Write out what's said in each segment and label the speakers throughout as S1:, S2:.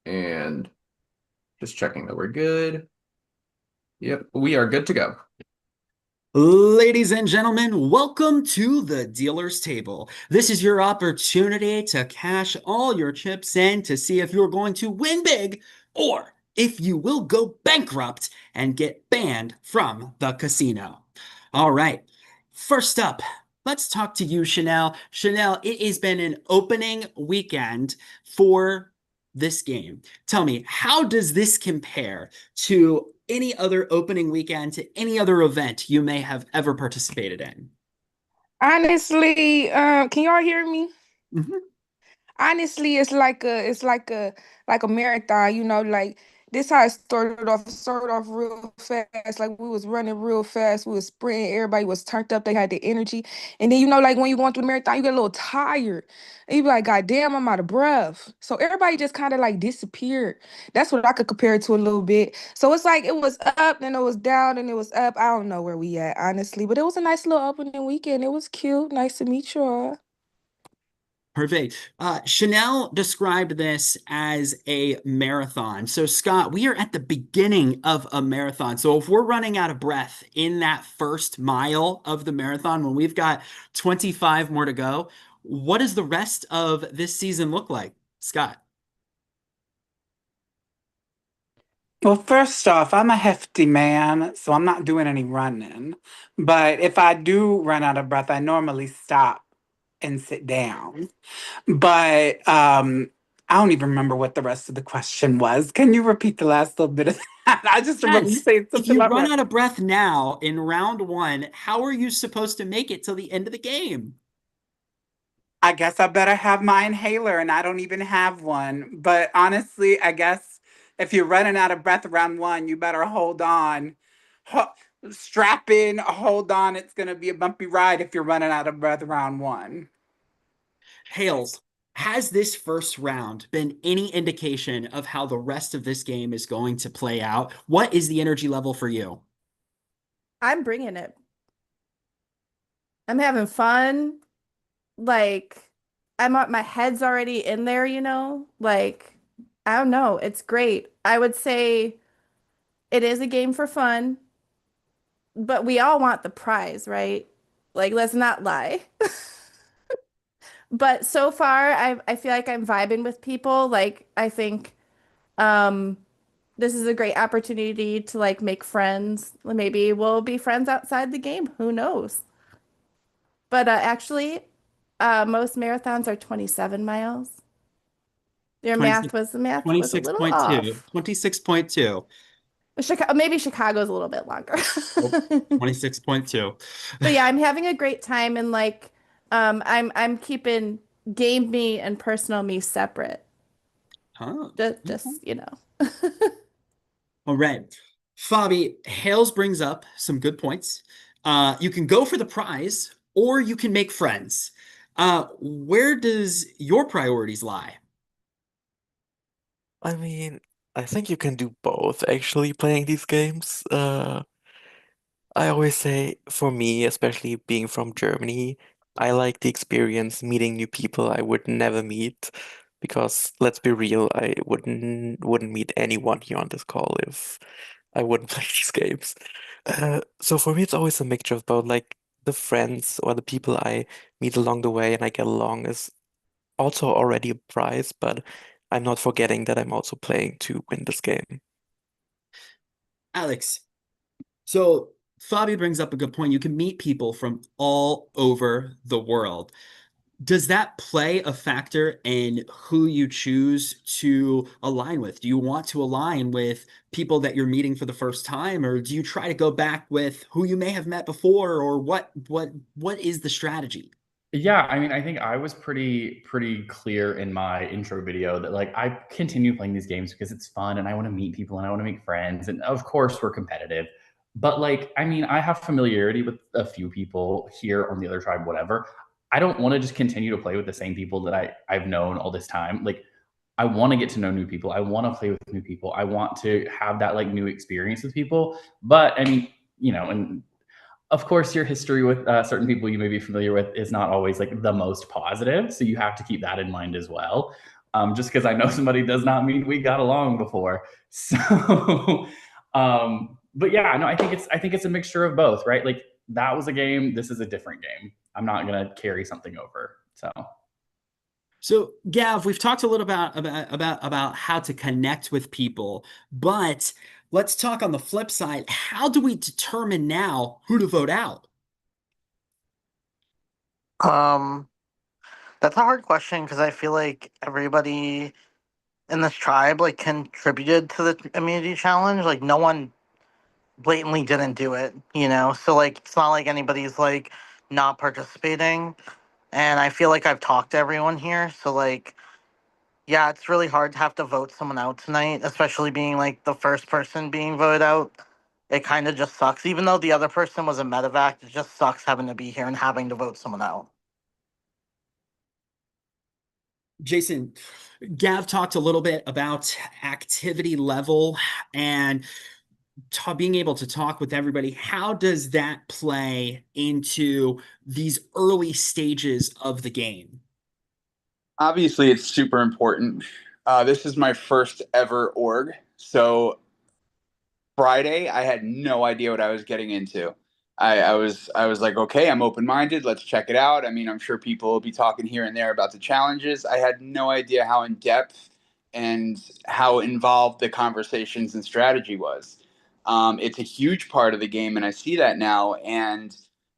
S1: And just checking that we're good. Yep, we are good to go.
S2: Ladies and gentlemen, welcome to the dealer's table. This is your opportunity to cash all your chips in to see if you're going to win big or if you will go bankrupt and get banned from the casino. All right, first up, let's talk to you, Chanel. Chanel, it has been an opening weekend for this game. Tell me, how does this compare to any other opening weekend, to any other event you may have ever participated in?
S3: Honestly, can y'all hear me?
S2: Mhm.
S3: Honestly, it's like a marathon, like this how it started off. It started off real fast. Like we was running real fast. We was sprinting, everybody was turned up, they had the energy. And then like when you're going through the marathon, you get a little tired. And you be like, God damn, I'm out of breath. So everybody just kind of like disappeared. That's what I could compare it to a little bit. So it's like it was up, then it was down, and it was up. I don't know where we at, honestly. But it was a nice little opening weekend. It was cute. Nice to meet y'all.
S2: Perfect. Chanel described this as a marathon. So, Scott, we are at the beginning of a marathon. So, if we're running out of breath in that first mile of the marathon, when we've got 25 more to go, what does the rest of this season look like, Scott?
S4: Well, first off, I'm a hefty man, so I'm not doing any running. But if I do run out of breath, I normally stop and sit down. But I don't even remember what the rest of the question was. Can you repeat the last little bit of that? I just remember you
S2: Yes.
S4: saying
S2: If
S4: something
S2: you
S4: about
S2: run
S4: running.
S2: out of breath now in round one, how are you supposed to make it till the end of the game?
S4: I guess I better have my inhaler, and I don't even have one. But honestly, I guess if you're running out of breath around one, you better hold on. Ho- Strap in, hold on. It's going to be a bumpy ride if you're running out of breath around one.
S2: Hales, has this first round been any indication of how the rest of this game is going to play out? What is the energy level for you?
S5: I'm bringing it. I'm having fun. Like, my head's already in there, you know? Like, I don't know. It's great. I would say it is a game for fun, but we all want the prize, right? Like, let's not lie. But so far, I feel like I'm vibing with people. Like, I think um this is a great opportunity to like make friends. Maybe we'll be friends outside the game. Who knows? But actually, most marathons are 27 miles. Your
S2: 26,
S5: math was a little
S2: 26.2.
S5: off.
S2: 26.2.
S5: Chicago, maybe Chicago's a little bit longer.
S2: Oh, 26.2.
S5: But yeah, I'm having a great time and like I'm keeping game me and personal me separate.
S2: Huh.
S5: Just, you know.
S2: All right. Fabi, Hales brings up some good points. You can go for the prize or you can make friends. Where does your priorities lie?
S6: I mean, I think you can do both actually playing these games. I always say for me, especially being from Germany, I like the experience meeting new people I would never meet because let's be real, I wouldn't meet anyone here on this call if I wouldn't play these games. So for me, it's always a mixture of both, like the friends or the people I meet along the way and I get along is also already a prize, but I'm not forgetting that I'm also playing to win this game.
S2: Alex, so Fabi brings up a good point. You can meet people from all over the world. Does that play a factor in who you choose to align with? Do you want to align with people that you're meeting for the first time, or do you try to go back with who you may have met before, or what is the strategy?
S7: Yeah, I mean, I think I was pretty clear in my intro video that like I continue playing these games because it's fun and I want to meet people and I want to make friends and of course we're competitive. But like, I mean, I have familiarity with a few people here on the other tribe, whatever. I don't want to just continue to play with the same people that I've known all this time. Like I want to get to know new people. I want to play with new people. I want to have that like new experience with people. But I mean, and of course, your history with certain people you may be familiar with is not always like the most positive. So you have to keep that in mind as well. Just because I know somebody does not mean we got along before. So, but yeah, no, I think it's a mixture of both, right? Like that was a game. This is a different game. I'm not gonna carry something over.
S2: So, Gav, we've talked a little about how to connect with people, but let's talk on the flip side. How do we determine now who to vote out?
S8: Um, that's a hard question because I feel like everybody in this tribe like contributed to the immunity challenge. Like no one blatantly didn't do it, you know? So like it's not like anybody's like not participating. And I feel like I've talked to everyone here. So like yeah, it's really hard to have to vote someone out tonight, especially being like the first person being voted out. It kind of just sucks. Even though the other person was a medevac, it just sucks having to be here and having to vote someone out.
S2: Jason, Gav talked a little bit about activity level and being able to talk with everybody. How does that play into these early stages of the game?
S9: Obviously, it's super important. This is my first ever org, so Friday, I had no idea what I was getting into. I was like, okay, I'm open minded. Let's check it out. I mean, I'm sure people will be talking here and there about the challenges. I had no idea how in depth and how involved the conversations and strategy was. It's a huge part of the game, and I see that now. And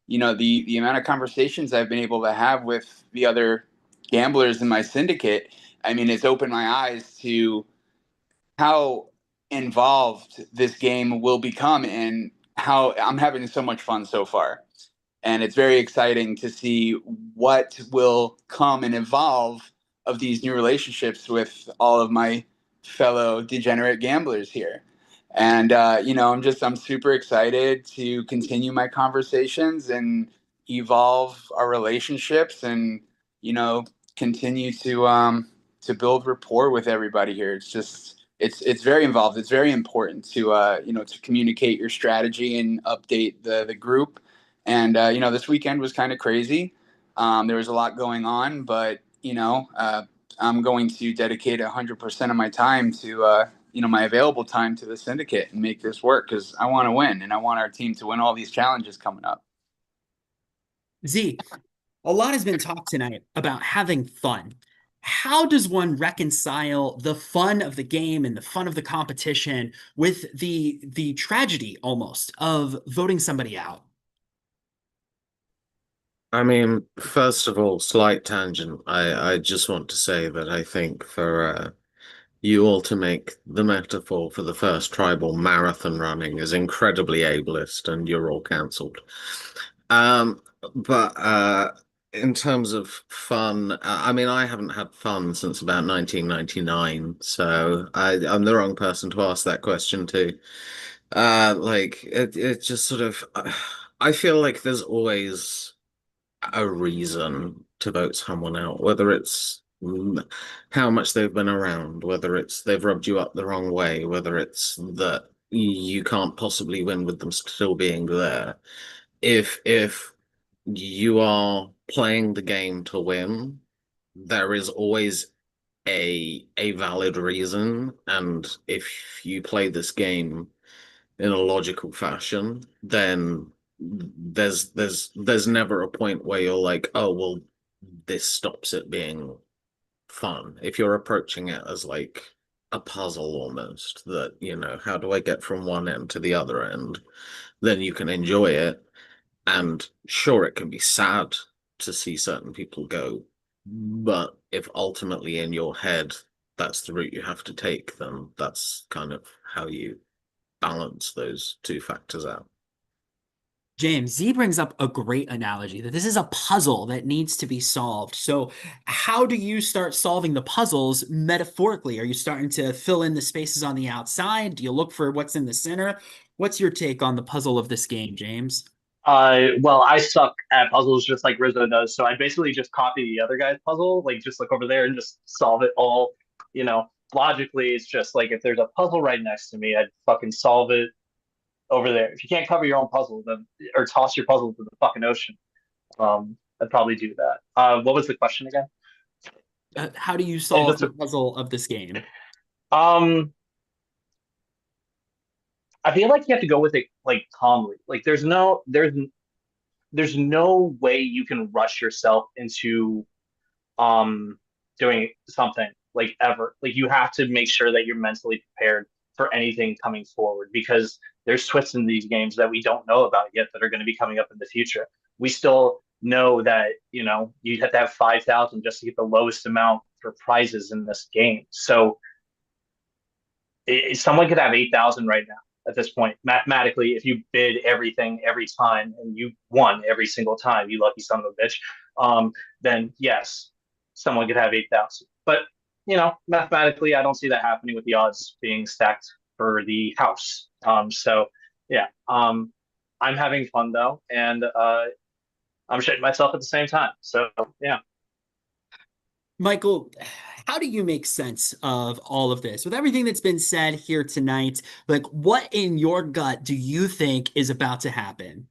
S9: the amount of conversations I've been able to have with the other gamblers in my syndicate, I mean, it's opened my eyes to how involved this game will become and how I'm having so much fun so far. And it's very exciting to see what will come and evolve of these new relationships with all of my fellow degenerate gamblers here. And I'm super excited to continue my conversations and evolve our relationships and you know continue to build rapport with everybody here. It's very involved. It's very important to to communicate your strategy and update the group. And this weekend was kind of crazy. There was a lot going on, but I'm going to dedicate 100% of my time to my available time to the syndicate and make this work because I want to win and I want our team to win all these challenges coming up.
S2: Z, a lot has been talked tonight about having fun. How does one reconcile the fun of the game and the fun of the competition with the tragedy almost of voting somebody out?
S10: I mean, first of all, slight tangent. I just want to say that I think for you all to make the metaphor for the first tribal marathon running is incredibly ableist, and you're all cancelled. But in terms of fun, I mean, I haven't had fun since about 1999, so I'm the wrong person to ask that question to. Like it just sort of, I feel like there's always a reason to vote someone out, whether it's how much they've been around, whether it's they've rubbed you up the wrong way, whether it's that you can't possibly win with them still being there. If you are playing the game to win, there is always a valid reason, and if you play this game in a logical fashion, then there's never a point where you're like, oh well, this stops it being fun. If you're approaching it as like a puzzle almost, that, how do I get from one end to the other end, then you can enjoy it. And sure, it can be sad to see certain people go, but if ultimately in your head that's the route you have to take, then that's kind of how you balance those two factors out.
S2: James, Z brings up a great analogy that this is a puzzle that needs to be solved. So, how do you start solving the puzzles metaphorically? Are you starting to fill in the spaces on the outside? Do you look for what's in the center? What's your take on the puzzle of this game, James?
S11: Well, I suck at puzzles just like Rizzo does, so I basically just copy the other guy's puzzle, like just look over there and just solve it all. You know, logically, it's just like if there's a puzzle right next to me, I'd fucking solve it over there. If you can't cover your own puzzle, then or toss your puzzle to the fucking ocean, I'd probably do that. What was the question again?
S2: How do you
S11: And
S2: solve
S11: just
S2: the puzzle of this game?
S11: um, I feel like you have to go with it like calmly. Like there's no way you can rush yourself into um doing something like ever. Like you have to make sure that you're mentally prepared for anything coming forward because there's twists in these games that we don't know about yet that are going to be coming up in the future. We still know that, you have to have 5,000 just to get the lowest amount for prizes in this game. So someone could have 8,000 right now at this point. Mathematically, if you bid everything every time and you won every single time, you lucky son of a bitch, then yes, someone could have 8,000. But, mathematically, I don't see that happening with the odds being stacked for the house. So, yeah, I'm having fun though, and I'm shitting myself at the same time. So, yeah.
S2: Michael, how do you make sense of all of this? With everything that's been said here tonight, like what in your gut do you think is about to happen?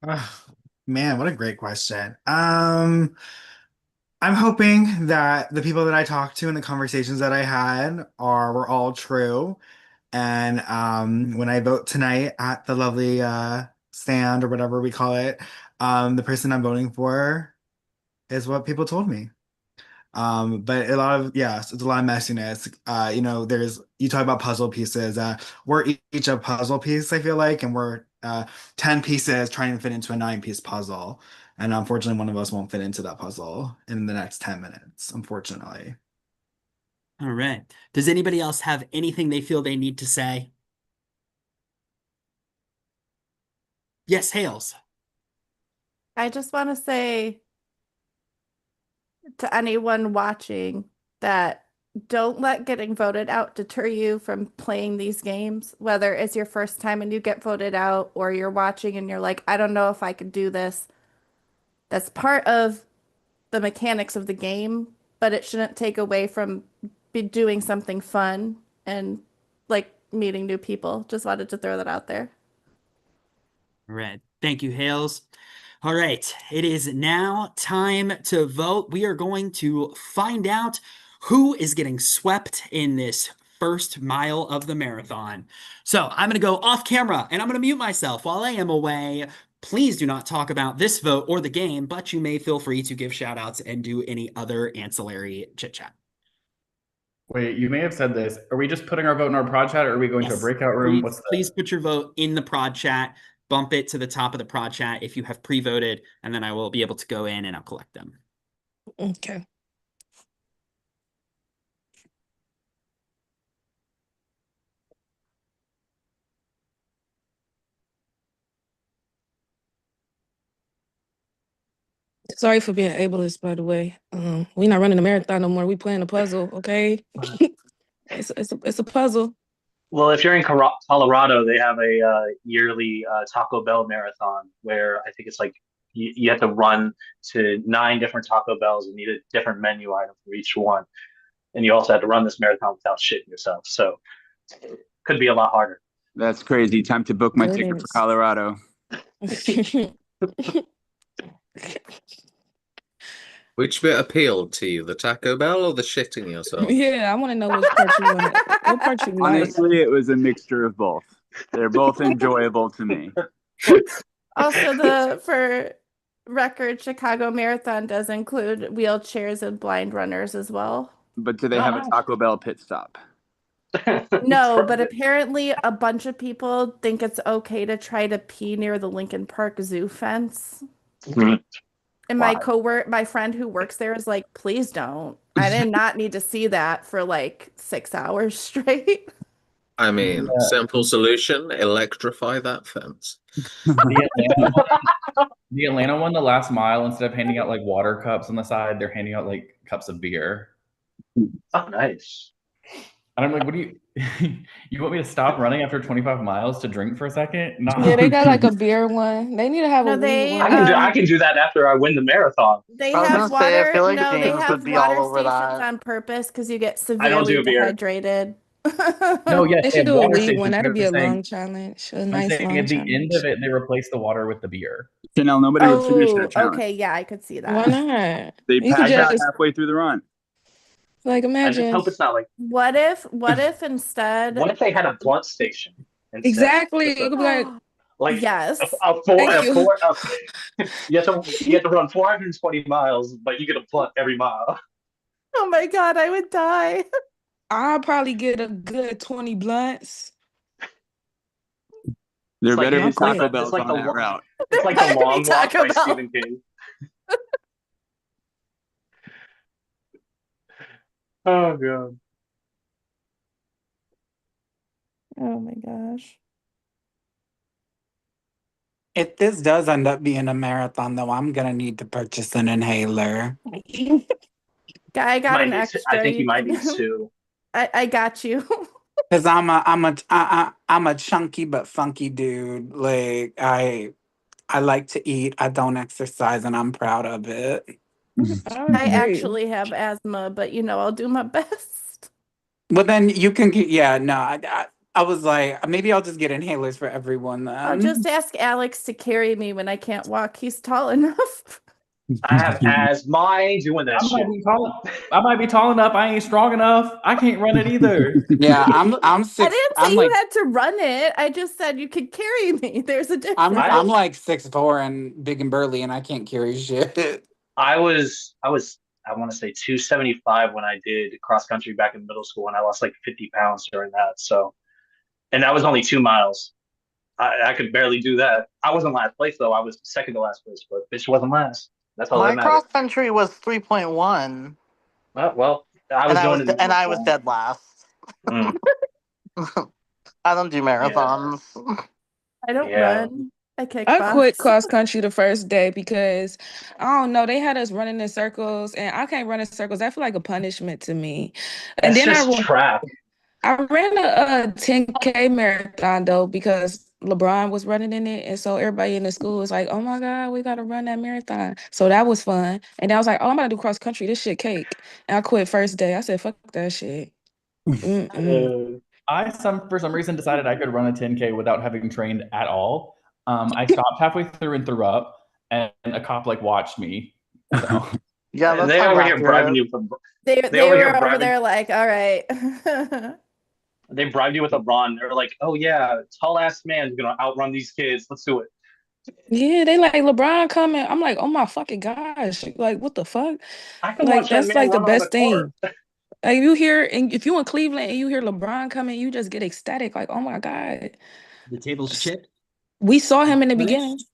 S12: Oh, man, what a great question. I'm hoping that the people that I talked to and the conversations that I had were all true. And when I vote tonight at the lovely stand or whatever we call it, the person I'm voting for is what people told me. But a lot of yes, it's a lot of messiness. You talk about puzzle pieces. We're each a puzzle piece, I feel like, and we're 10 pieces trying to fit into a 9-piece puzzle. And unfortunately, one of us won't fit into that puzzle in the next 10 minutes, unfortunately.
S2: All right. Does anybody else have anything they feel they need to say? Yes, Hales.
S5: I just want to say to anyone watching that don't let getting voted out deter you from playing these games, whether it's your first time and you get voted out or you're watching and you're like, I don't know if I can do this. That's part of the mechanics of the game, but it shouldn't take away from be doing something fun and like meeting new people. Just wanted to throw that out there.
S2: All right. Thank you, Hales. All right. It is now time to vote. We are going to find out who is getting swept in this first mile of the marathon. So I'm going to go off camera and I'm going to mute myself while I am away. Please do not talk about this vote or the game, but you may feel free to give shout outs and do any other ancillary chit chat.
S7: Wait, you may have said this. Are we just putting our vote in our prod chat or are we going to a
S2: Yes.
S7: breakout room?
S2: Please put your vote in the prod chat. Bump it to the top of the prod chat if you have pre-voted, and then I will be able to go in and I'll collect them.
S3: Okay. Sorry for being ableist, by the way. We're not running a marathon no more. We playing a puzzle, okay? It's a puzzle.
S11: Well, if you're in Colorado, they have a yearly Taco Bell marathon where I think it's like you have to run to 9 different Taco Bells and eat a different menu item for each one. And you also have to run this marathon without shitting yourself. So it could be a lot harder.
S9: That's crazy. Time to book my ticket for Colorado.
S10: Which bit appealed to you, the Taco Bell or the shitting yourself?
S3: Yeah, I want to know which part you want. What part you like?
S9: Honestly, it was a mixture of both. They're both enjoyable to me.
S5: Also, for record, Chicago Marathon does include wheelchairs and blind runners as well.
S9: But do they have a Taco Bell pit stop?
S5: No, but apparently a bunch of people think it's okay to try to pee near the Lincoln Park Zoo fence. And my friend who works there is like, please don't. I did not need to see that for like 6 hours straight.
S10: I mean, simple solution, electrify that fence.
S7: The Atlanta one, the last mile, instead of handing out like water cups on the side, they're handing out like cups of beer.
S11: Oh, nice.
S7: And I'm like, what do you you want me to stop running after 25 miles to drink for a second? No.
S3: Yeah, they got like a beer one. They need to have a weed one.
S11: I can do that after I win the marathon.
S5: They
S8: I was
S5: have
S8: gonna
S5: water.
S8: say, I feel like
S5: no, they
S8: James
S5: have
S8: would be all
S5: water
S8: over
S5: stations
S8: that.
S5: on purpose because you get
S11: I don't
S5: severely
S11: do beer.
S5: dehydrated.
S7: No, yes,
S3: They
S7: they
S3: should
S7: have
S3: do a
S7: water
S3: weed
S7: stations.
S3: one.
S7: but
S3: That'd be
S7: I'm
S3: a
S7: saying-
S3: long challenge. A
S7: I'm
S3: nice
S7: saying
S3: long
S7: at the
S3: challenge.
S7: end of it, they replace the water with the beer.
S9: Chanel, nobody would finish that
S5: Oh,
S9: challenge.
S5: okay, yeah, I could see
S3: Why
S5: that.
S3: not?
S9: They
S3: You could
S11: I
S9: pass out
S11: just
S3: just
S9: halfway through the run.
S3: like
S11: I just
S3: imagine.
S11: hope it's not like
S5: What if instead
S11: what if they had a blunt station instead?
S3: Exactly.
S11: Just
S3: You could be like,
S11: like
S5: yes.
S3: thank you.
S11: you have to run 420 miles, but you get a blunt every mile.
S5: Oh my God, I would die.
S3: I'll probably get a good 20 blunts
S9: There better
S3: and I'll
S9: be Taco
S3: quit.
S11: It's
S9: Bells
S11: like
S9: on that route.
S11: it's
S5: There
S11: like the
S5: better be
S11: Long Walk
S5: Taco
S11: by
S5: Bell.
S11: Stephen King. Oh god.
S5: Oh my gosh.
S4: If this does end up being a marathon, though, I'm gonna need to purchase an inhaler
S5: I got
S11: Might
S5: an
S11: need to, I
S5: extra.
S11: think you
S5: You
S11: might need
S5: can.
S11: to.
S5: I got you.
S4: because I'm a chunky but funky dude. Like I like to eat. I don't exercise, and I'm proud of it.
S3: I
S5: I
S3: agree.
S5: actually have asthma, but I'll do my best.
S4: Well, then you can get. Yeah, no, I was like, maybe I'll just get inhalers for everyone
S5: I'll just
S4: then.
S5: ask Alex to carry me when I can't walk. He's tall enough.
S11: I have asthma. I ain't doing that
S7: I might
S11: shit.
S7: be tall. I might be tall enough. I ain't strong enough. I can't run it either.
S4: Yeah, I'm
S5: I
S4: six.
S5: didn't say
S4: I'm
S5: you
S4: like
S5: had to run it. I just said you could carry me. There's a
S11: I
S4: I'm
S5: difference.
S4: like 6'4" and big and burly, and I can't carry shit.
S11: I want to say 275 when I did cross country back in middle school, and I lost like 50 pounds during that. So, and that was only 2 miles. I could barely do that. I wasn't last place though. I was second to last place, but bitch wasn't last. That's all that
S8: My
S11: mattered.
S8: cross country was 3.1,
S11: Well, I was doing it in
S8: and
S11: middle
S8: I was
S11: school.
S8: dead last.
S11: Mm,
S8: I don't do
S11: yeah,
S8: marathons.
S5: I don't
S11: yeah.
S5: run. I
S3: I quit
S5: kickbox.
S3: cross country the first day because I don't know, they had us running in circles and I can't run in circles. I feel like a punishment to me. And
S11: That's
S3: then
S11: just track.
S3: I ran a 10K marathon though because LeBron was running in it. And so everybody in the school was like, oh my God, we gotta run that marathon. So that was fun. And I was like, oh, I'm gonna do cross country. This shit cake. And I quit first day. I said, fuck that shit. Mm-mm.
S11: Uh,
S7: For some reason decided I could run a 10K without having trained at all. I stopped halfway through and threw up, and a cop like watched me. So
S8: Yeah, that
S11: they
S8: sounds
S11: over here bribing
S8: accurate.
S11: you from.
S5: They
S11: They
S5: they
S11: over here
S5: were over
S11: bribing.
S5: there like, all right.
S11: They bribed you with a run. They're like, oh yeah, tall ass man's gonna outrun these kids. Let's do it.
S3: Yeah, they like LeBron coming. I'm like, oh my fucking gosh. Like, what the fuck?
S11: I can
S3: Like,
S11: watch that
S3: that's
S11: man
S3: like the
S11: run on the
S3: best
S11: court.
S3: thing. Like you hear, and if you in Cleveland and you hear LeBron coming, you just get ecstatic. Like, oh my God.
S2: The table's chipped.
S3: We saw him in the beginning.
S2: Finished.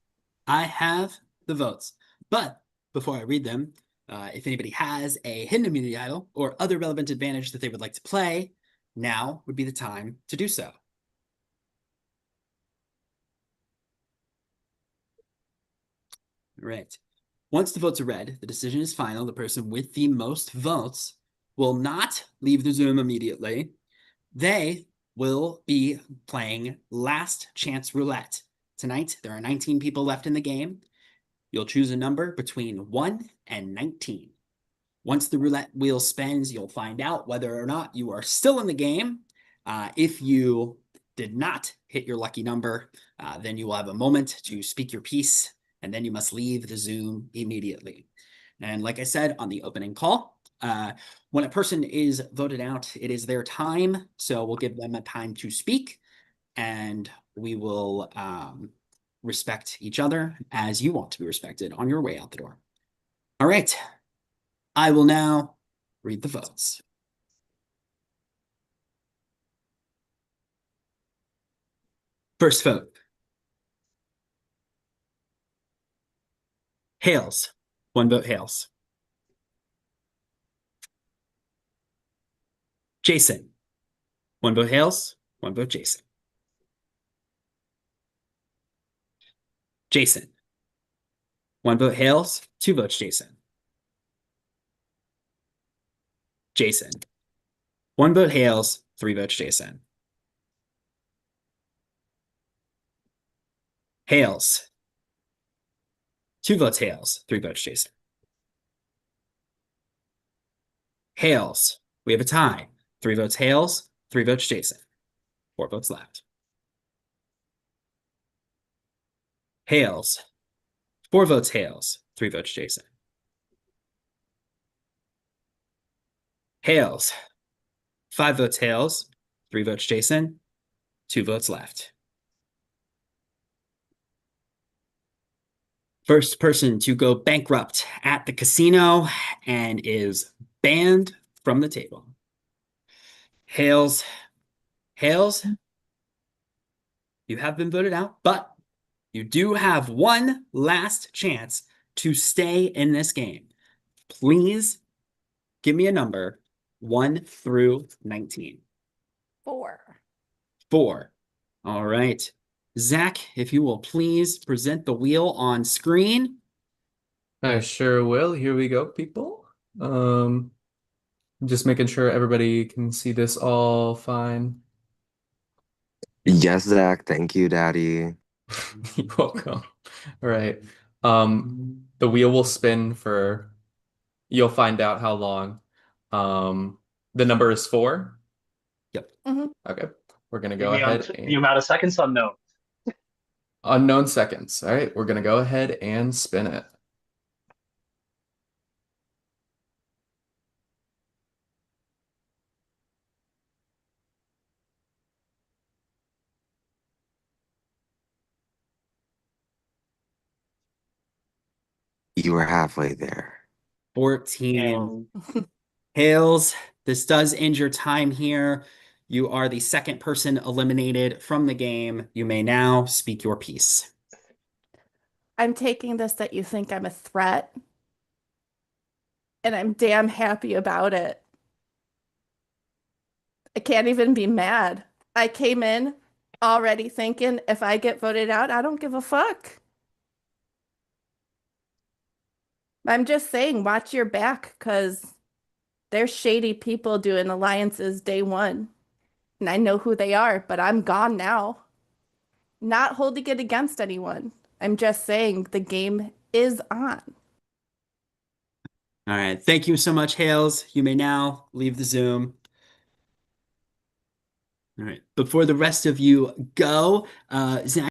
S2: I have the votes. But before I read them, if anybody has a hidden immunity idol or other relevant advantage that they would like to play, now would be the time to do so. All right. Once the votes are read, the decision is final. The person with the most votes will not leave the Zoom immediately. They will be playing last chance roulette. Tonight, there are 19 people left in the game. You'll choose a number between 1 and 19. Once the roulette wheel spins, you'll find out whether or not you are still in the game. If you did not hit your lucky number, then you will have a moment to speak your piece, and then you must leave the Zoom immediately. And like I said on the opening call, when a person is voted out, it is their time. So we'll give them a time to speak, and we will respect each other as you want to be respected on your way out the door. All right. I will now read the votes. First vote. Hales. One vote Hales. Jason. One vote Hales. One vote Jason. Jason. One vote Hales. Two votes Jason. Jason. One vote Hales. Three votes Jason. Hales. Two votes Hales. Three votes Jason. Hales. We have a tie. Three votes Hales. Three votes Jason. Four votes left. Hales. 4 votes Hales, 3 votes Jason. Hales, 5 votes Hales, 3 votes Jason, 2 votes left. First person to go bankrupt at the casino and is banned from the table. Hales, you have been voted out, but you do have one last chance to stay in this game. Please give me a number 1 through 19.
S5: 4.
S2: 4. All right. Zach, if you will please present the wheel on screen.
S1: I sure will. Here we go, people. Just making sure everybody can see this all fine.
S13: Yes, Zach. Thank you, Daddy.
S1: You're welcome. All right. The wheel will spin for, you'll find out how long. The number is 4.
S2: Yep.
S1: Okay. We're gonna
S11: The
S1: go ahead
S11: the
S1: and
S11: amount of seconds unknown.
S1: unknown seconds. All right, we're gonna go ahead and spin it.
S13: You were halfway there.
S2: 14.
S11: And
S2: Hales, this does end your time here. You are the second person eliminated from the game. You may now speak your piece.
S5: I'm taking this that you think I'm a threat, and I'm damn happy about it. I can't even be mad. I came in already thinking if I get voted out, I don't give a fuck. I'm just saying, watch your back, because there's shady people doing alliances day one. And I know who they are, but I'm gone now. Not holding it against anyone. I'm just saying the game is on.
S2: All right. Thank you so much, Hales. You may now leave the Zoom. All right. Before the rest of you go, Zach,